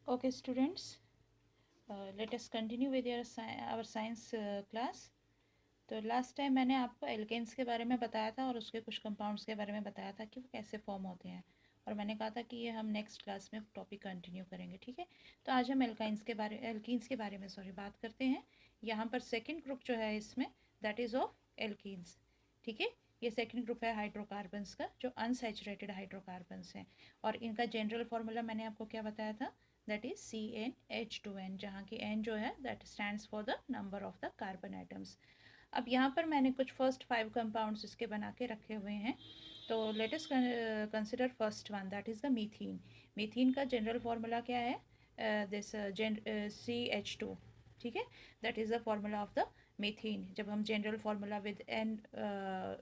Okay, students, let us continue with our science class. तो last time मैंने आपको alkanes के बारे में बताया था और उसके कुछ कंपाउंड्स के बारे में बताया था कि वो कैसे फॉर्म होते हैं, और मैंने कहा था कि ये हम नेक्स्ट क्लास में टॉपिक कंटिन्यू करेंगे। ठीक है, तो आज हम एल्कीन्स के बारे में बात करते हैं। यहाँ पर सेकेंड ग्रुप जो है इसमें, दैट इज़ ऑफ एल्कीन्स। ठीक है, ये सेकेंड ग्रुप है हाइड्रोकार्बन्स का, जो अनसैचुरेटेड हाइड्रोकार्बन्स हैं, और इनका जनरल फार्मूला मैंने आपको क्या बताया था, दैट इज CnH2n, जहाँ की N जो है that stands for the number of the carbon atoms. अब यहाँ पर मैंने कुछ फर्स्ट 5 कंपाउंड्स इसके बना के रखे हुए हैं। तो let us consider first one, that is the methane. Methane का जनरल फार्मूला क्या है, दिस CH2। ठीक है, that is the formula of the methane. जब हम general formula with N,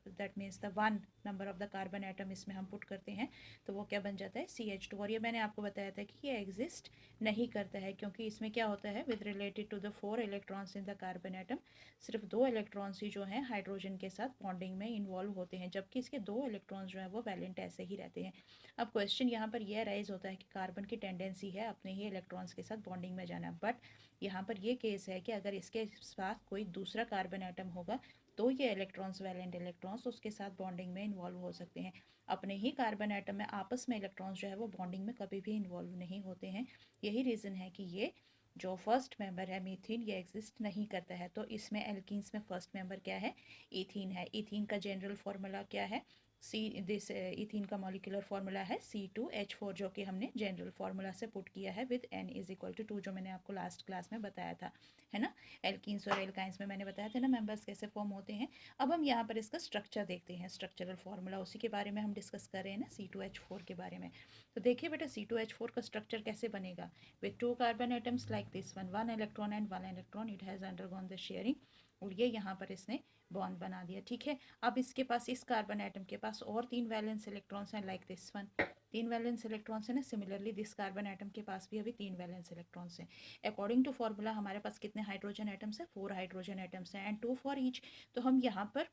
that means the 1 number of the carbon atom इसमें हम put करते हैं तो वो क्या बन जाता है, CH2। और ये मैंने आपको बताया था कि ये एग्जिस्ट नहीं करता है, क्योंकि इसमें क्या होता है, with related to the 4 electrons in the carbon atom, सिर्फ 2 इलेक्ट्रॉन्स ही जो हैं हाइड्रोजन के साथ बॉन्डिंग में इन्वॉल्व होते हैं, जबकि इसके 2 इलेक्ट्रॉन्स जो हैं वो वैलेंट ऐसे ही रहते हैं। अब क्वेश्चन यहाँ पर यह राइज होता है कि कार्बन की टेंडेंसी है अपने ही इलेक्ट्रॉन्स के साथ बॉन्डिंग में जाना, बट यहाँ पर ये केस है कि अगर इसके साथ कोई दूसरा कार्बन आइटम होगा तो ये इलेक्ट्रॉन्स, वैलेंट इलेक्ट्रॉन्स, उसके साथ बॉन्डिंग में इन्वॉल्व हो सकते हैं। अपने ही कार्बन आइटम में आपस में इलेक्ट्रॉन्स जो है वो बॉन्डिंग में कभी भी इन्वॉल्व नहीं होते हैं। यही रीज़न है कि ये जो फर्स्ट मेंबर है मीथेन, ये एग्जिस्ट नहीं करता है। तो इसमें एल्कीन्स में फर्स्ट मेंबर क्या है, ईथीन है। ईथीन का जनरल फार्मूला क्या है, ईथीन का मॉलिक्यूलर फार्मूला है C2H4, जो कि हमने जनरल फार्मूला से पुट किया है with N is equal to 2, जो मैंने आपको लास्ट क्लास में बताया था, है ना। एल्कीन्स और एल्काइंस में मैंने बताया था ना मेंबर्स कैसे फॉर्म होते हैं। अब हम यहाँ पर इसका स्ट्रक्चर देखते हैं, स्ट्रक्चरल फार्मूला उसी के बारे में हम डिस्कस कर रहे हैं ना, C2H4 के बारे में। तो देखिए बेटा, C2H4 का स्ट्रक्चर कैसे बनेगा, with 2 carbon atoms like this one, 1 electron and 1 electron, it has undergone the sharing, और ये यहाँ पर इसने बॉन्ड बना दिया। ठीक है, अब इसके पास, इस कार्बन आइटम के पास और 3 वैलेंस इलेक्ट्रॉन्स हैं like this one, 3 valence electrons हैं ना। सिमिलरली दिस कार्बन आइटम के पास भी अभी 3 वैलेंस इलेक्ट्रॉन्स हैं। अकॉर्डिंग टू फार्मूला हमारे पास कितने हाइड्रोजन आइटम्स हैं, 4 हाइड्रोजन आइटम्स हैं, एंड 2 फॉर ईच। तो हम यहाँ पर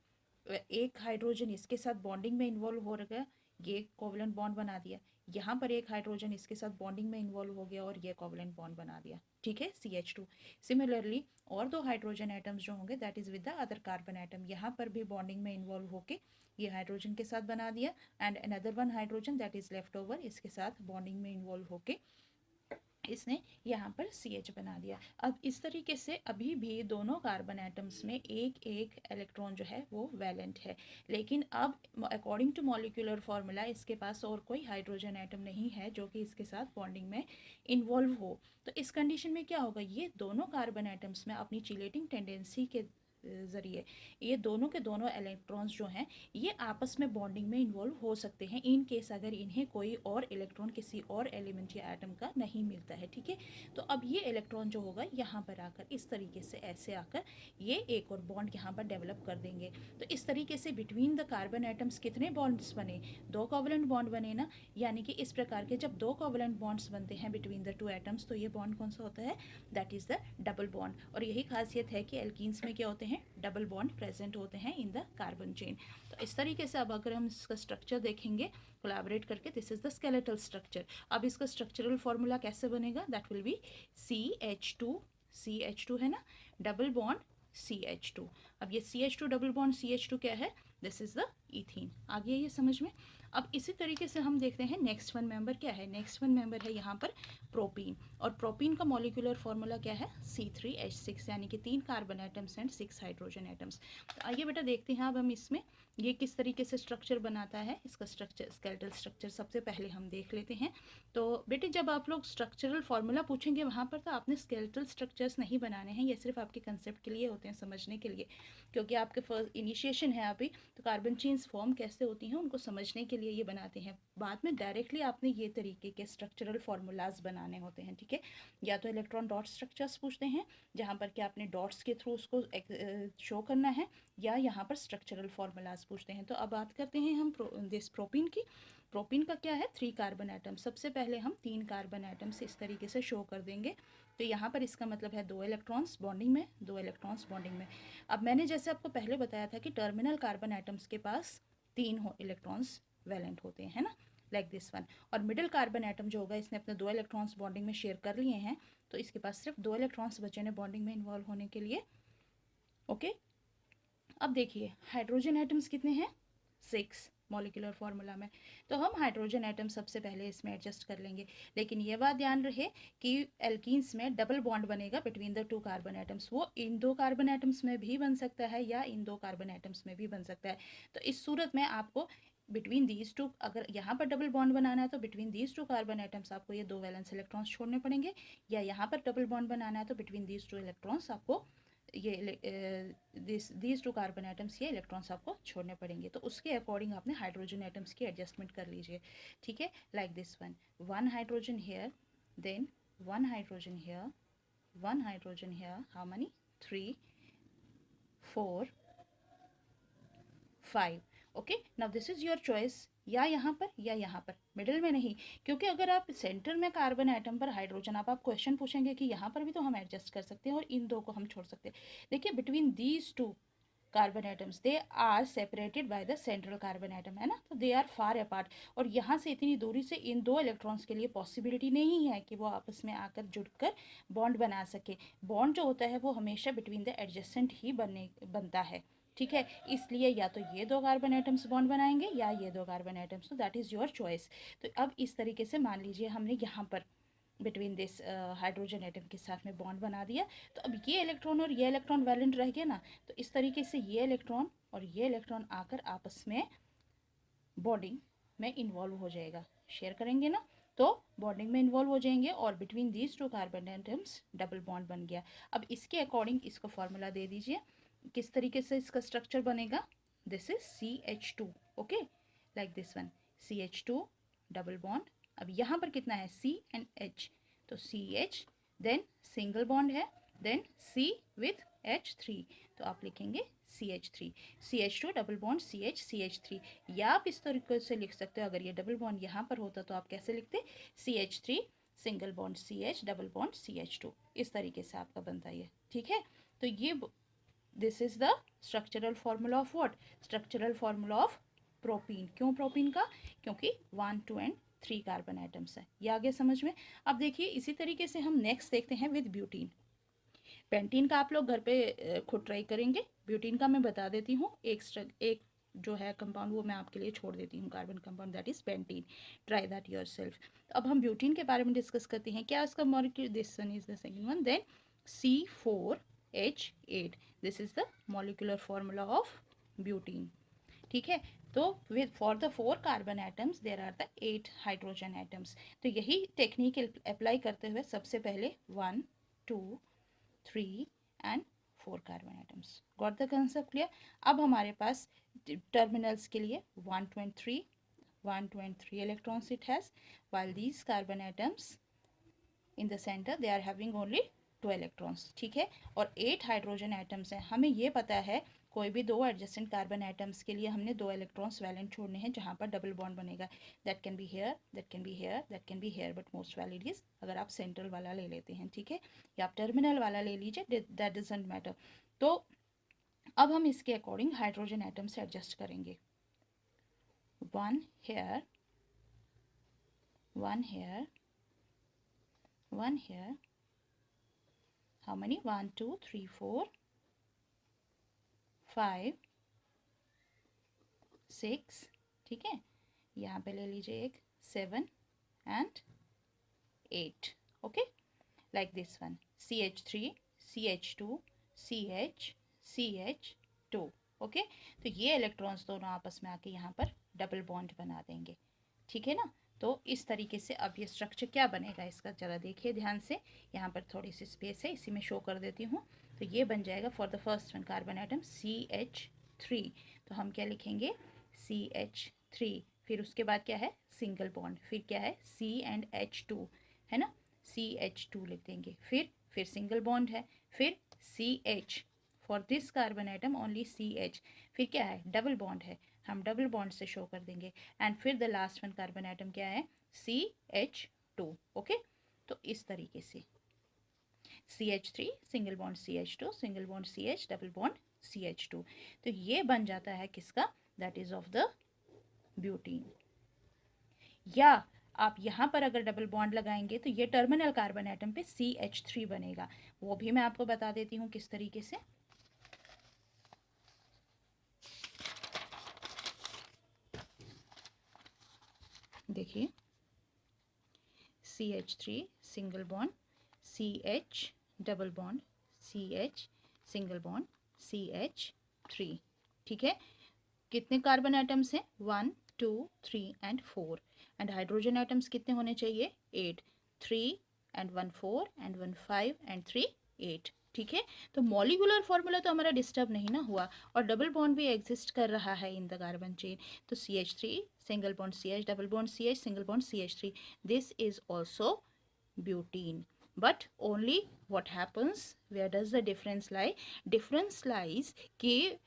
एक हाइड्रोजन इसके साथ बॉन्डिंग में इन्वॉल्व हो गया, ये कोवलेंट बॉन्ड बना दिया। यहाँ पर एक हाइड्रोजन इसके साथ बॉन्डिंग में इन्वॉल्व हो गया और ये कोवलेंट बॉन्ड बना दिया। ठीक है, CH2। सिमिलरली और 2 हाइड्रोजन आइटम्स जो होंगे, that is with the other carbon atom, यहाँ पर भी बॉन्डिंग में इन्वॉल्व होके ये हाइड्रोजन के साथ बना दिया, and another 1 hydrogen that is left over, इसके साथ बॉन्डिंग में इन्वॉल्व होके इसने यहाँ पर CH बना दिया। अब इस तरीके से अभी भी दोनों कार्बन एटम्स में एक एक इलेक्ट्रॉन जो है वो वैलेंट है, लेकिन अब अकॉर्डिंग टू मॉलिक्यूलर फार्मूला इसके पास और कोई हाइड्रोजन एटम नहीं है जो कि इसके साथ बॉन्डिंग में इन्वॉल्व हो। तो इस कंडीशन में क्या होगा, ये दोनों कार्बन एटम्स में अपनी चिलेटिंग टेंडेंसी के ज़रिए ये दोनों के दोनों इलेक्ट्रॉन्स जो हैं ये आपस में बॉन्डिंग में इन्वॉल्व हो सकते हैं, इन केस अगर इन्हें कोई और इलेक्ट्रॉन किसी और एलिमेंट या एटम का नहीं मिलता है। ठीक है, तो अब ये इलेक्ट्रॉन जो होगा यहाँ पर आकर इस तरीके से ऐसे आकर ये एक और बॉन्ड यहाँ पर डेवलप कर देंगे। तो इस तरीके से बिटवीन द कार्बन एटम्स कितने बॉन्ड्स बने, 2 कोवलेंट बॉन्ड बने ना। यानी कि इस प्रकार के जब 2 कोवलेंट बॉन्ड्स बनते हैं बिटवीन द 2 एटम्स, तो ये बॉन्ड कौन सा होता है, that is the double bond. और यही खासियत है कि एल्कीन्स में क्या होते हैं, डबल बॉन्ड प्रेजेंट होते हैं इन द कार्बन चेन। तो इस तरीके से अब अगर हम इसका स्ट्रक्चर देखेंगे कोलैबोरेट करके, this is the skeletal structure. अब इसका स्ट्रक्चरल फॉर्मूला कैसे बनेगा, दैट विल बी CH2 है ना, डबल बॉन्ड CH2। अब ये CH2 डबल बॉन्ड CH2 क्या है, दिस इज द ईथीन। आ गया ये समझ में। अब इसी तरीके से हम देखते हैं नेक्स्ट वन मेंबर क्या है, नेक्स्ट वन मेंबर है यहाँ पर प्रोपीन, और प्रोपीन का मॉलिक्यूलर फार्मूला क्या है, C3H6, यानी कि 3 carbon atoms and 6 hydrogen atoms. तो आइए बेटा देखते हैं अब हम इसमें ये किस तरीके से स्ट्रक्चर बनाता है, इसका स्ट्रक्चर, स्केलेटल स्ट्रक्चर सबसे पहले हम देख लेते हैं। तो बेटे जब आप लोग स्ट्रक्चरल फार्मूला पूछेंगे वहाँ पर तो आपने स्केलेटल स्ट्रक्चर्स नहीं बनाने हैं, ये सिर्फ आपके कंसेप्ट के लिए होते हैं, समझने के लिए, क्योंकि आपके फर्स्ट इनिशिएशन है अभी, तो कार्बन चेन्स फॉर्म कैसे होती हैं उनको समझने के लिए ये बनाते हैं। बाद में डायरेक्टली आपने ये तरीके के स्ट्रक्चरल फार्मूलाज बनाने होते हैं। ठीक है, या तो इलेक्ट्रॉन डॉट स्ट्रक्चर्स पूछते हैं जहाँ पर कि आपने डॉट्स के थ्रू उसको शो करना है, या यहाँ पर स्ट्रक्चरल फार्मूलाज पूछते हैं। तो अब बात करते हैं हम दिस प्रोपीन की। प्रोपीन का क्या है, 3 कार्बन एटम। सबसे पहले हम 3 कार्बन एटम्स इस तरीके से शो कर देंगे। तो यहाँ पर इसका मतलब है 2 इलेक्ट्रॉन्स बॉन्डिंग में, 2 इलेक्ट्रॉन्स बॉन्डिंग में। अब मैंने जैसे आपको पहले बताया था कि टर्मिनल कार्बन एटम्स के पास 3 इलेक्ट्रॉन्स वैलेंट होते हैं, है ना। Like this one. और मिडिल कार्बन एटम जो होगा, इसने अपने 2 इलेक्ट्रॉन्स बॉन्डिंग में शेयर कर लिए हैं, तो इसके पास सिर्फ 2 इलेक्ट्रॉन्स बचे हैं बॉन्डिंग में इन्वॉल्व होने के लिए। ओके, अब देखिए हाइड्रोजन एटम्स कितने हैं, 6 मॉलिक्यूलर फार्मूला में। तो हम हाइड्रोजन एटम सबसे पहले इसमें एडजस्ट कर लेंगे, लेकिन ये बात ध्यान रहे कि एल्कीन्स में डबल बॉन्ड बनेगा बिटवीन द 2 कार्बन एटम्स। वो इन 2 कार्बन एटम्स में भी बन सकता है या इन 2 कार्बन एटम्स में भी बन सकता है। तो इस सूरत में आपको बिटवीन दीज टू, अगर यहाँ पर डबल बॉन्ड बनाना है तो बिटवीन दीज 2 कार्बन एटम्स आपको ये 2 वैलेंस इलेक्ट्रॉन्स छोड़ने पड़ेंगे, या यहाँ पर डबल बॉन्ड बनाना है तो बिटवीन दीज 2 इलेक्ट्रॉन्स आपको ये दीज 2 कार्बन एटम्स ये इलेक्ट्रॉन्स आपको छोड़ने पड़ेंगे। तो उसके अकॉर्डिंग आपने हाइड्रोजन एटम्स की एडजस्टमेंट कर लीजिए, ठीक है। Like this one, 1 hydrogen here, then 1 hydrogen here, 1 hydrogen here, how many, 3 4 5। Okay, now this is your choice, या यहाँ पर या यहाँ पर, मिडिल में नहीं, क्योंकि अगर आप सेंटर में कार्बन एटम पर हाइड्रोजन, आप क्वेश्चन पूछेंगे कि यहाँ पर भी तो हम एडजस्ट कर सकते हैं और इन 2 को हम छोड़ सकते हैं। देखिए between these 2 carbon atoms they are separated by the central carbon atom, है ना, तो दे आर फार अपार्ट, और यहाँ से इतनी दूरी से इन 2 इलेक्ट्रॉन्स के लिए पॉसिबिलिटी नहीं है कि वो आपस में आकर जुड़कर बॉन्ड बना सके। बॉन्ड जो होता है वो हमेशा बिटवीन द एडजेसेंट ही बनता है, ठीक है। इसलिए या तो ये 2 कार्बन एटम्स बॉन्ड बनाएंगे या ये 2 कार्बन एटम्स, तो दैट इज़ योर चॉइस। तो अब इस तरीके से मान लीजिए हमने यहाँ पर बिटवीन दिस हाइड्रोजन एटम के साथ में बॉन्ड बना दिया, तो अब ये इलेक्ट्रॉन और ये इलेक्ट्रॉन वैलेंट रह गया ना, तो इस तरीके से ये इलेक्ट्रॉन और ये इलेक्ट्रॉन आकर आपस में बॉन्डिंग में इन्वॉल्व हो जाएगा, शेयर करेंगे ना, तो बॉन्डिंग में इन्वॉल्व हो जाएंगे और between these 2 carbon atoms double bond बन गया। अब इसके अकॉर्डिंग इसको फॉर्मूला दे दीजिए, किस तरीके से इसका स्ट्रक्चर बनेगा, this is CH2, okay, like this one, CH2 double bond. अब यहाँ पर कितना है, C एंड H, तो CH, देन सिंगल बॉन्ड है, देन C विथ H3, तो आप लिखेंगे CH3, CH2 double bond CH3, या आप इस तरीके से लिख सकते हो, अगर ये डबल बॉन्ड यहाँ पर होता तो आप कैसे लिखते, CH3 single bond CH double bond CH2, इस तरीके से आपका बनता है, ठीक है। तो ये this is the structural formula of what, structural formula of propene. क्यों प्रोपीन का, क्योंकि 1 2 एंड 3 कार्बन एटम्स है, ये आगे समझ में। अब देखिए इसी तरीके से हम नेक्स्ट देखते हैं विद ब्यूटीन। पेंटीन का आप लोग घर पे खुद ट्राई करेंगे, ब्यूटीन का मैं बता देती हूँ, एक जो है कंपाउंड वो मैं आपके लिए छोड़ देती हूँ, carbon compound, that is pentene, try that yourself. अब हम ब्यूटीन के बारे में डिस्कस करते हैं, क्या इसका molecule, this one is the second one, then C4H8, this is the molecular formula of butene, ठीक है। तो with for the 4 carbon atoms there are the 8 hydrogen atoms. तो यही टेक्निक अप्लाई करते हुए सबसे पहले 1 2 3 and 4 carbon atoms, got the concept clear. अब हमारे पास टर्मिनल्स के लिए 123 electrons it has, while these carbon atoms in the center they are having only 2 electrons, ठीक है। और 8 हाइड्रोजन एटम्स हैं, हमें ये पता है कोई भी 2 एडजेसेंट कार्बन एटम्स के लिए हमने 2 इलेक्ट्रॉन्स वैलेंट छोड़ने हैं जहाँ पर डबल बॉन्ड बनेगा, that can be here, that can be here, that can be here, but most valid is अगर आप सेंट्रल वाला ले लेते हैं, ठीक है, या आप टर्मिनल वाला ले लीजिए, दैट डजंट मैटर। तो अब हम इसके अकॉर्डिंग हाइड्रोजन एटम से एडजस्ट करेंगे, 1 here, 1 here, 1 here, how many, 1 2 3 4 5 6, ठीक है, यहाँ पे ले लीजिए एक 7 and 8, okay, like this one, CH3 CH2 CH CH2, okay. तो ये इलेक्ट्रॉन्स दोनों आपस में आके यहाँ पर डबल बॉन्ड बना देंगे, ठीक है ना। तो इस तरीके से अब ये स्ट्रक्चर क्या बनेगा इसका जरा देखिए ध्यान से, यहाँ पर थोड़ी सी स्पेस है, इसी में शो कर देती हूँ। तो ये बन जाएगा for the first one carbon atom CH3, तो हम क्या लिखेंगे CH3, फिर उसके बाद क्या है सिंगल बॉन्ड, फिर क्या है C एंड H2, है ना, CH2 लिख देंगे, फिर सिंगल बॉन्ड है, फिर CH, for this carbon atom only CH, फिर क्या है डबल बॉन्ड है, हम डबल बॉन्ड से शो कर देंगे, एंड फिर the last one carbon atom क्या है CH2, ओके। तो इस तरीके से CH3 single bond CH2 single bond CH double bond CH2, तो ये बन जाता है किसका, that is of the butene. या आप यहाँ पर अगर डबल बॉन्ड लगाएंगे तो ये टर्मिनल कार्बन एटम पे CH3 बनेगा। वो भी मैं आपको बता देती हूँ किस तरीके से। देखिए CH3 single bond, CH double bond, CH single bond, CH3। ठीक है, कितने कार्बन एटम्स हैं? 1 2 3 एंड 4। एंड हाइड्रोजन एटम्स कितने होने चाहिए? 8। 3 एंड 1 4 एंड 1 5 एंड 3 8। ठीक है, तो मॉलिक्यूलर फॉर्मूला तो हमारा डिस्टर्ब नहीं ना हुआ, और डबल बॉन्ड भी एग्जिस्ट कर रहा है इन द कार्बन चेन। तो CH3 single bond CH, double bond CH, single bond CH3, this is also butene. But only what happens, where does the difference lie? Difference lies कि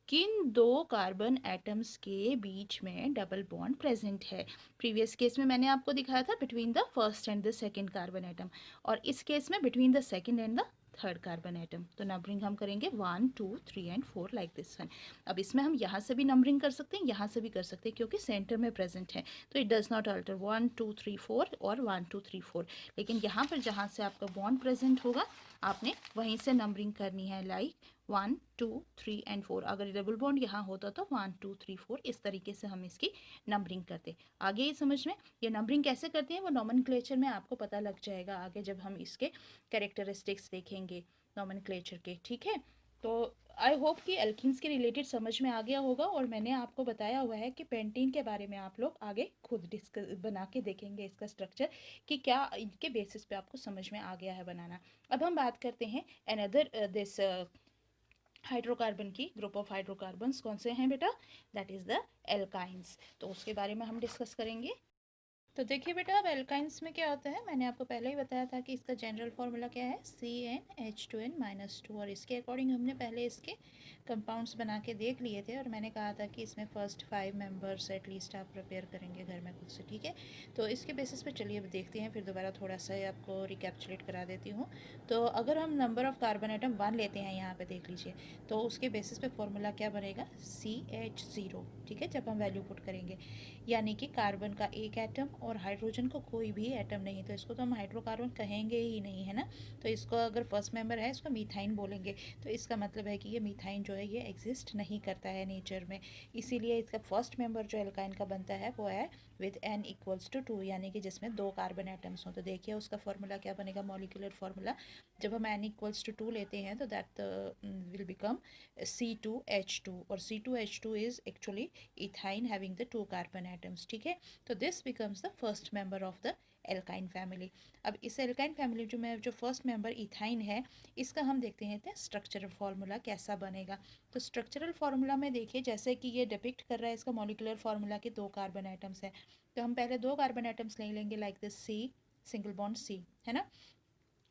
किन दो carbon atoms के बीच में double bond present है। Previous case में मैंने आपको दिखाया था between the first and the second carbon atom, और इस केस में between the second and the third carbon atom. तो नंबरिंग हम करेंगे 1 2 3 एंड 4 लाइक दिस वन। अब इसमें हम यहाँ से भी नंबरिंग कर सकते हैं, यहाँ से भी कर सकते हैं, क्योंकि सेंटर में प्रेजेंट है, तो इट डज नॉट अल्टर 1 2 3 4 और 1 2 3 4। लेकिन यहाँ पर जहाँ से आपका बॉन्ड प्रेजेंट होगा आपने वहीं से नंबरिंग करनी है, लाइक 1 2 3 एंड 4। अगर डबल बॉन्ड यहाँ होता तो 1 2 3 4 इस तरीके से हम इसकी नंबरिंग करते। आगे ये समझ में, ये नंबरिंग कैसे करते हैं वो नॉमेनक्लेचर में आपको पता लग जाएगा आगे, जब हम इसके कैरेक्टरिस्टिक्स देखेंगे नॉमेनक्लेचर के। ठीक है, तो आई होप कि एल्कीन्स के रिलेटेड समझ में आ गया होगा, और मैंने आपको बताया हुआ है कि पेंटीन के बारे में आप लोग आगे खुद डिस्कस बना के देखेंगे इसका स्ट्रक्चर, कि क्या इनके बेसिस पे आपको समझ में आ गया है बनाना। अब हम बात करते हैं अनदर दिस हाइड्रोकार्बन की, ग्रुप ऑफ हाइड्रोकार्बन्स कौन से हैं बेटा? That is the alkynes. तो उसके बारे में हम डिस्कस करेंगे। तो देखिए बेटा, अब एल्काइंस में क्या होता है, मैंने आपको पहले ही बताया था कि इसका जनरल फार्मूला क्या है, CnH2n-2। और इसके अकॉर्डिंग हमने पहले इसके कंपाउंड्स बना के देख लिए थे, और मैंने कहा था कि इसमें फर्स्ट 5 मेंबर्स एटलीस्ट आप प्रिपेयर करेंगे घर में खुद से। ठीक है, तो इसके बेसिस पे चलिए अब देखते हैं, फिर दोबारा थोड़ा सा आपको रिकैप्चुलेट करा देती हूँ। तो अगर हम नंबर ऑफ कार्बन आइटम 1 लेते हैं, यहाँ पे देख लीजिए, तो उसके बेसिस पे फॉर्मूला क्या बनेगा, CH0। ठीक है, जब हम वैल्यू पुट करेंगे, यानी कि कार्बन का एक एटम और हाइड्रोजन का कोई भी एटम नहीं, तो इसको तो हम हाइड्रोकार्बन कहेंगे ही नहीं, है ना। तो इसको अगर फर्स्ट मेंबर है इसको मीथाइन बोलेंगे, तो इसका मतलब है कि ये मीथाइन जो है ये एग्जिस्ट नहीं करता है नेचर में। इसीलिए इसका फर्स्ट मेंबर जो एल्काइन का बनता है वो है विद n=2, यानी कि जिसमें 2 कार्बन एटम्स हों। तो देखिए उसका फॉर्मूला क्या बनेगा, मॉलिक्यूलर फार्मूला, जब हम n=2 लेते हैं तो दैट विल बिकम C2H2, और C2H2 is actually ethyne having the 2 carbon atoms. ठीक है, तो this becomes the first member of the alkyne family. अब इस एल्काइन फैमिली जो फर्स्ट मेंबर इथाइन है, इसका हम देखते हैं स्ट्रक्चरल फार्मूला कैसा बनेगा। तो स्ट्रक्चरल फार्मूला में देखिए, जैसे कि ये डिपिक्ट कर रहा है इसका मॉलिक्यूलर फार्मूला के 2 कार्बन एटम्स है, तो हम पहले 2 कार्बन एटम्स ले लेंगे like this C single bond C, है ना।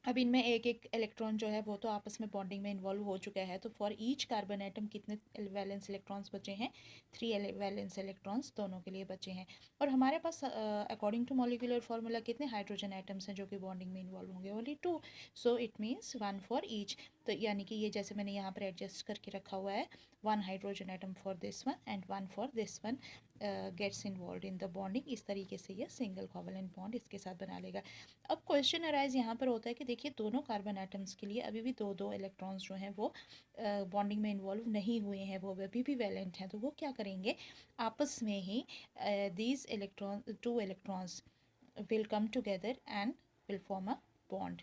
अब इनमें एक एक इलेक्ट्रॉन जो है वो तो आपस में बॉन्डिंग में इन्वॉल्व हो चुका है, तो फॉर ईच कार्बन एटम कितने वैलेंस इलेक्ट्रॉन्स बचे हैं, 3 वैलेंस इलेक्ट्रॉन्स दोनों के लिए बचे हैं। और हमारे पास अकॉर्डिंग टू मॉलिक्यूलर फार्मूला कितने हाइड्रोजन एटम्स हैं जो कि बॉन्डिंग में इन्वॉल्व होंगे, only 2। So it means 1 for each. तो यानी कि ये जैसे मैंने यहाँ पर एडजस्ट करके रखा हुआ है, 1 hydrogen atom for this one and 1 for this one gets involve in the bonding. इस तरीके से ये सिंगल कोवलेंट बॉन्ड इसके साथ बना लेगा। अब क्वेश्चन अराइज यहाँ पर होता है कि देखिए दोनों कार्बन एटम्स के लिए अभी भी 2 इलेक्ट्रॉन्स जो हैं वो बॉन्डिंग में इन्वॉल्व नहीं हुए हैं, वो अभी भी वैलेंट हैं। तो वो क्या करेंगे, आपस में ही these electron 2 electrons will come together and will form a bond.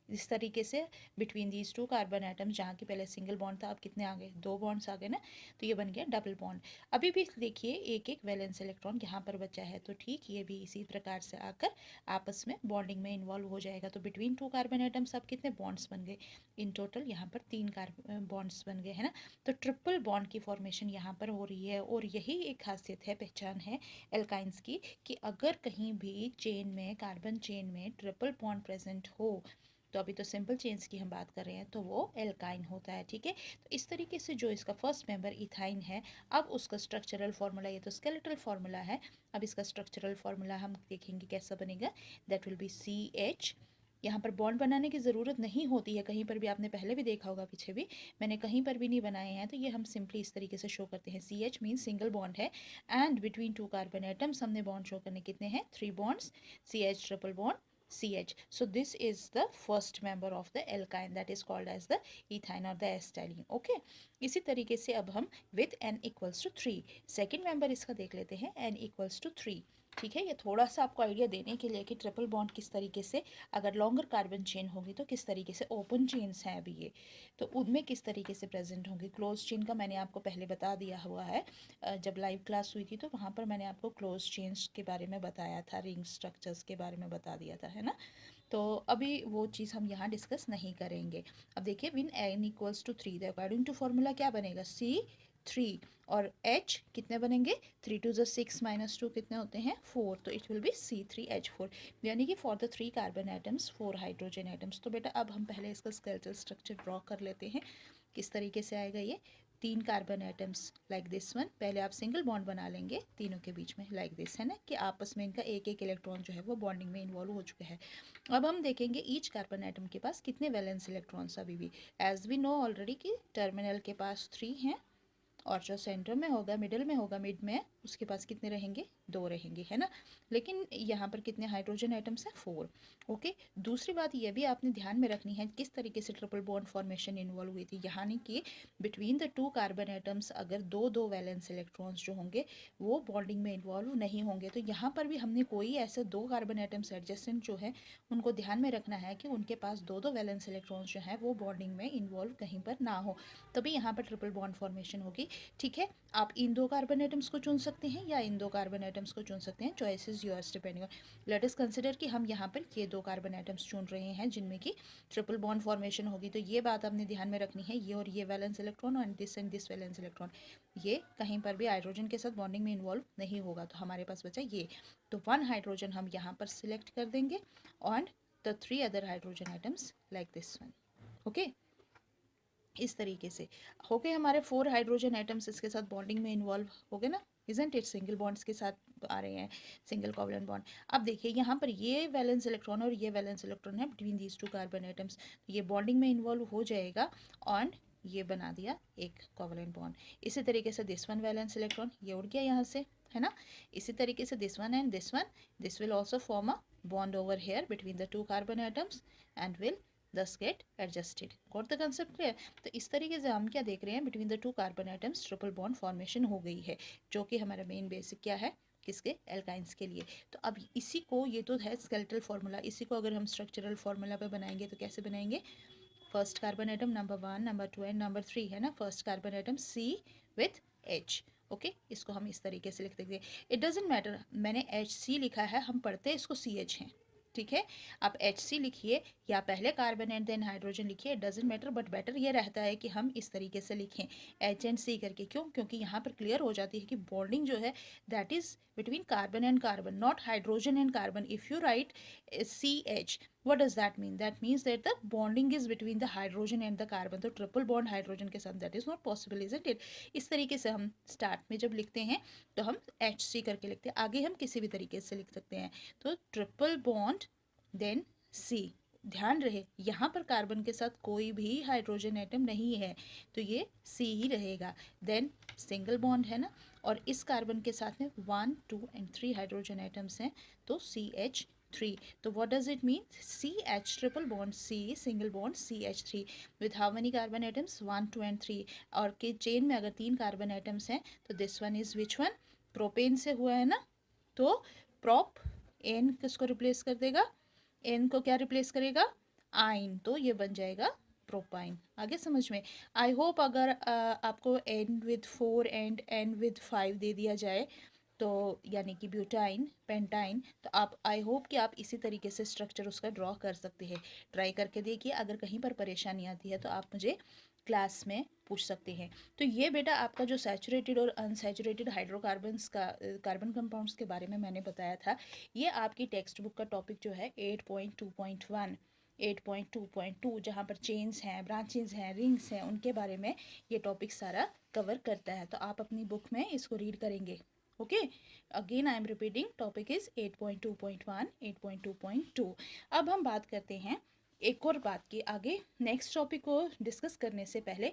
इस तरीके से बिटवीन दीज 2 कार्बन एटम्स, जहाँ की पहले सिंगल बॉन्ड था अब कितने आ गए, 2 बॉन्ड्स आ गए ना, तो ये बन गया डबल बॉन्ड। अभी भी देखिए एक एक वैलेंस इलेक्ट्रॉन यहाँ पर बचा है, तो ठीक ये भी इसी प्रकार से आकर आपस में बॉन्डिंग में इन्वॉल्व हो जाएगा। तो बिटवीन 2 कार्बन एटम्स अब कितने बॉन्ड्स बन गए, इन टोटल यहाँ पर 3 कार्बन बॉन्ड्स बन गए, है ना। तो ट्रिपल बॉन्ड की फॉर्मेशन यहाँ पर हो रही है, और यही एक खासियत है, पहचान है एल्काइंस की, कि अगर कहीं भी चेन में, कार्बन चेन में ट्रिपल बॉन्ड प्रेजेंट हो, तो अभी तो सिंपल चेन्स की हम बात कर रहे हैं, तो वो एल्काइन होता है। ठीक है, तो इस तरीके से जो इसका फर्स्ट मेंबर इथाइन है, अब उसका स्ट्रक्चरल फार्मूला, ये तो स्केलेटल फार्मूला है, अब इसका स्ट्रक्चरल फार्मूला हम देखेंगे कैसा बनेगा, दैट विल बी CH यहाँ पर बॉन्ड बनाने की ज़रूरत नहीं होती है, कहीं पर भी आपने पहले भी देखा होगा, पीछे भी मैंने कहीं पर भी नहीं बनाए हैं। तो ये हम सिंपली इस तरीके से शो करते हैं, CH मीन सिंगल बॉन्ड है, and between two carbon atoms हमने बॉन्ड शो करने कितने हैं, 3 bonds, CH triple bond CH. So this is the first member of the alkyne, that is called as the ethyne or the acetylene. Okay, इसी तरीके से अब हम with n equals to 3 second member इसका देख लेते हैं, n equals to 3। ठीक है, ये थोड़ा सा आपको आइडिया देने के लिए कि ट्रिपल बॉन्ड किस तरीके से, अगर लॉन्गर कार्बन चेन होगी तो किस तरीके से, ओपन चेन्स हैं अभी ये, तो उनमें किस तरीके से प्रेजेंट होंगी। क्लोज चेन का मैंने आपको पहले बता दिया हुआ है, जब लाइव क्लास हुई थी तो वहाँ पर मैंने आपको क्लोज चेन्स के बारे में बताया था, रिंग स्ट्रक्चर्स के बारे में बता दिया था, है ना। तो अभी वो चीज़ हम यहाँ डिस्कस नहीं करेंगे। अब देखिए, when n equals to 3, according to formula क्या बनेगा, C3, और H कितने बनेंगे, 3 2 6 माइनस 2 कितने होते हैं, 4, तो इट विल बी C3H4, यानी कि for the 3 carbon atoms 4 hydrogen atoms. तो बेटा अब हम पहले इसका स्केलेटल स्ट्रक्चर ड्रॉ कर लेते हैं, किस तरीके से आएगा ये, 3 carbon atoms like this one, पहले आप सिंगल बॉन्ड बना लेंगे तीनों के बीच में लाइक दिस, है ना, कि आपस में इनका एक एक इलेक्ट्रॉन जो है वो बॉन्डिंग में इन्वॉल्व हो चुके हैं। अब हम देखेंगे ईच कार्बन एटम के पास कितने वैलेंस इलेक्ट्रॉन्स अभी भी, एज वी नो ऑलरेडी कि टर्मिनल के पास 3 हैं, और जो सेंटर में होगा, मिडिल में होगा, मिड में, उसके पास कितने रहेंगे, 2 रहेंगे, है ना। लेकिन यहाँ पर कितने हाइड्रोजन एटम्स हैं, 4। ओके, दूसरी बात ये भी आपने ध्यान में रखनी है किस तरीके से ट्रिपल बॉन्ड फॉर्मेशन इन्वॉल्व हुई थी, यानी कि बिटवीन द 2 कार्बन एटम्स अगर दो दो वैलेंस इलेक्ट्रॉन्स जो होंगे वो बॉन्डिंग में इन्वॉल्व नहीं होंगे। तो यहाँ पर भी हमने कोई ऐसे 2 कार्बन एटम्स एडजेसेंट जो है उनको ध्यान में रखना है कि उनके पास दो दो वैलेंस इलेक्ट्रॉन्स जो हैं वो बॉन्डिंग में इन्वॉल्व कहीं पर ना हो, तभी यहाँ पर ट्रिपल बॉन्ड फॉर्मेशन होगी। ठीक है, आप इन 2 कार्बन एटम्स को चुन सकते हैं या इन 2 कार्बन एटम्स को चुन सकते हैं, choice is yours depending on. Late us consider कि हम यहाँ पर ये 2 कार्बन एटम्स चुन रहे हैं जिनमें कि ट्रिपल बॉन्ड फॉर्मेशन होगी, तो ये बात आपने ध्यान में रखनी है, ये और ये valence electron and this valence electron, ये कहीं पर भी हाइड्रोजन के साथ बॉन्डिंग में इन्वॉल्व नहीं होगा, तो हमारे पास बचा ये। तो 1 हाइड्रोजन हम यहाँ पर सिलेक्ट कर देंगे and the 3 other hydrogen atoms like this one. Okay, इस तरीके से हो गए हमारे 4 हाइड्रोजन एटम्स इसके साथ बॉन्डिंग में इन्वॉल्व हो गए ना, इजंट इट, सिंगल बॉन्ड्स के साथ आ रहे हैं, सिंगल कोवलेंट बॉन्ड। अब देखिए यहाँ पर ये वैलेंस इलेक्ट्रॉन और ये वैलेंस इलेक्ट्रॉन है बिटवीन दीज 2 कार्बन एटम्स, तो ये बॉन्डिंग में इन्वॉल्व हो जाएगा एंड ये बना दिया एक कोवलेंट बॉन्ड। इसी तरीके से दिस वन वैलेंस इलेक्ट्रॉन ये उड़ गया यहाँ से, है ना। इसी तरीके से this one and this one, this will also form a bond over here between the 2 carbon atoms and will thus get adjusted. Got the concept clear? तो इस तरीके से हम क्या देख रहे हैं, between the 2 carbon atoms triple bond formation हो गई है, जो कि हमारा मेन बेसिक क्या है, किसके, एल्काइंस के लिए। तो अब इसी को, ये तो है स्केलेटल फार्मूला, इसी को अगर हम स्ट्रक्चरल फार्मूला पे बनाएंगे तो कैसे बनाएंगे, first carbon atom number 1, number 2 and number 3, है ना। First carbon atom C with H। Okay, इसको हम इस तरीके से लिख देंगे। इट डजेंट मैटर मैंने HC लिखा है, हम पढ़ते हैं इसको CH हैं, ठीक है। आप HC लिखिए या पहले कार्बन एंड देन हाइड्रोजन लिखिए, डजेंट मैटर, बट बेटर ये रहता है कि हम इस तरीके से लिखें H एंड C करके। क्यों, क्योंकि यहाँ पर क्लियर हो जाती है कि बॉन्डिंग जो है that is between carbon and carbon, not hydrogen and carbon. If you right CH, what does that mean? That means that the bonding is between the hydrogen and the carbon, तो triple bond hydrogen के साथ that is not possible, isn't it? इस तरीके से हम start में जब लिखते हैं तो हम HC करके लिखते हैं, आगे हम किसी भी तरीके से लिख सकते हैं। तो ट्रिपल बॉन्ड देन C, ध्यान रहे यहाँ पर कार्बन के साथ कोई भी हाइड्रोजन एटम नहीं है, तो ये C ही रहेगा। देन सिंगल बॉन्ड है ना, और इस कार्बन के साथ में 1 2 एंड 3 हाइड्रोजन एटम्स हैं, तो CH3। तो what does it mean, CH triple bond C single bond CH3 with how many carbon atoms, 1 2 and 3, और के चेन में अगर 3 कार्बन एटम्स हैं तो this one is which one, propane से हुआ है ना, तो प्रोप एन किसको रिप्लेस कर देगा, एन को क्या रिप्लेस करेगा, आइन, तो ये बन जाएगा प्रोपाइन। आगे समझ में, आई होप अगर आपको n with 4 and n with 5 दे दिया जाए तो यानी कि ब्यूटाइन पेंटाइन, तो आप आई होप कि आप इसी तरीके से स्ट्रक्चर उसका ड्रॉ कर सकते हैं। ट्राई करके देखिए, अगर कहीं पर परेशानी आती है तो आप मुझे क्लास में पूछ सकते हैं। तो ये बेटा आपका जो सैचुरेटेड और अनसैचुरेटेड हाइड्रोकार्बन्स का कार्बन कंपाउंड्स के बारे में मैंने बताया था, ये आपकी टेक्स्ट बुक का टॉपिक जो है 8.2.1 8.2.2, जहाँ पर चेन्स हैं, ब्रांचेस हैं, रिंग्स हैं, उनके बारे में ये टॉपिक सारा कवर करता है। तो आप अपनी बुक में इसको रीड करेंगे। Okay, again I am repeating, topic is 8.2.1, 8.2.2। अब हम बात करते हैं एक और बात की आगे। नेक्स्ट टॉपिक को डिस्कस करने से पहले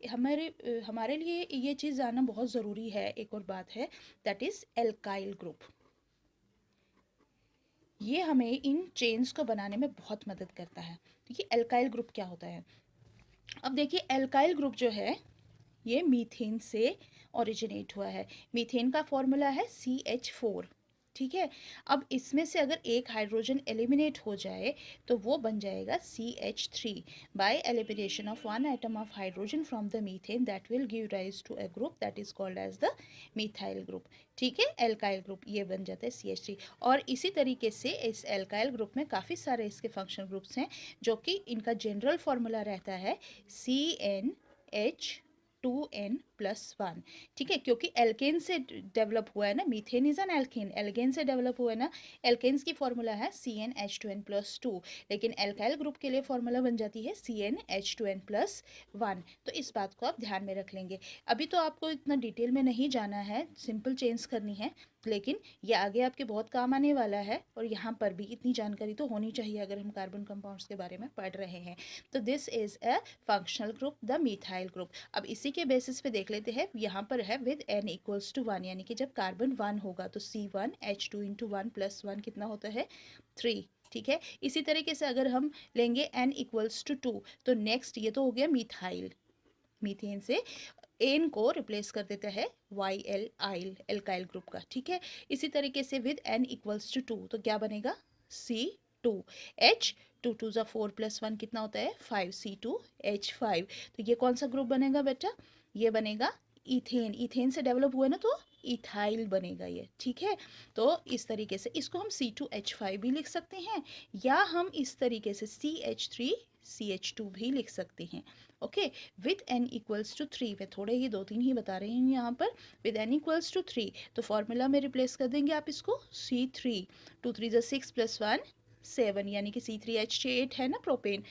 हमारे लिए ये चीज़ जानना बहुत ज़रूरी है, एक और बात है, दैट इज़ एल्काइल ग्रुप। ये हमें इन चेन्स को बनाने में बहुत मदद करता है। देखिए एल्काइल ग्रुप क्या होता है। अब देखिए एल्काइल ग्रुप जो है ये मीथेन से ओरिजिनेट हुआ है। मीथेन का फॉर्मूला है CH4, ठीक है। अब इसमें से अगर एक हाइड्रोजन एलिमिनेट हो जाए तो वो बन जाएगा CH3 by elimination of one atom of hydrogen from the methane that will give rise to a group that is called as the methyl group, ठीक है। एल्काइल ग्रुप ये बन जाता है CH3। और इसी तरीके से इस एल्काइल ग्रुप में काफ़ी सारे इसके फंक्शनल ग्रुप्स हैं जो कि इनका जनरल फॉर्मूला रहता है CnH2n+1, ठीक है। क्योंकि एल्केन से डेवलप हुआ है ना, methane is an alkane, alkane से डेवलप हुआ है ना। एल्केन्स की फॉर्मूला है CnH2n+2, लेकिन एल्काइल ग्रुप के लिए फॉर्मूला बन जाती है CnH2n+1। तो इस बात को आप ध्यान में रख लेंगे। अभी तो आपको इतना डिटेल में नहीं जाना है, सिंपल चेंज करनी है, लेकिन ये आगे आपके बहुत काम आने वाला है। और यहाँ पर भी इतनी जानकारी तो होनी चाहिए अगर हम कार्बन कंपाउंड्स के बारे में पढ़ रहे हैं। तो this is a functional group, the methyl group. अब इसी के बेसिस पे देख लेते हैं, यहाँ पर है विद n=1, यानी कि जब कार्बन 1 होगा तो C1H2 × 1+1 कितना होता है 3, ठीक है। इसी तरीके से अगर हम लेंगे n=2 तो नेक्स्ट ये तो हो गया मिथाइल, मीथेन से एन को रिप्लेस कर देता है YL आइल एल्काइल ग्रुप का, ठीक है। इसी तरीके से विद n=2 तो क्या बनेगा C2H, 2 2 ज़ा 4 + 1 कितना होता है 5, C2H5। तो ये कौन सा ग्रुप बनेगा बेटा, ये बनेगा इथेन, इथेन से डेवलप हुआ है ना तो इथाइल बनेगा ये, ठीक है। तो इस तरीके से इसको हम C2H5 भी लिख सकते हैं, या हम इस तरीके से CH3CH2 भी लिख सकते हैं, ओके। विद n=3, मैं थोड़े ही 2-3 ही बता रही हूँ यहाँ पर। विद n=3 तो फॉर्मूला में रिप्लेस कर देंगे आप इसको C3, 2 3 ज़ा 6 + 1 7, यानी कि C3H8 है ना प्रोपेन,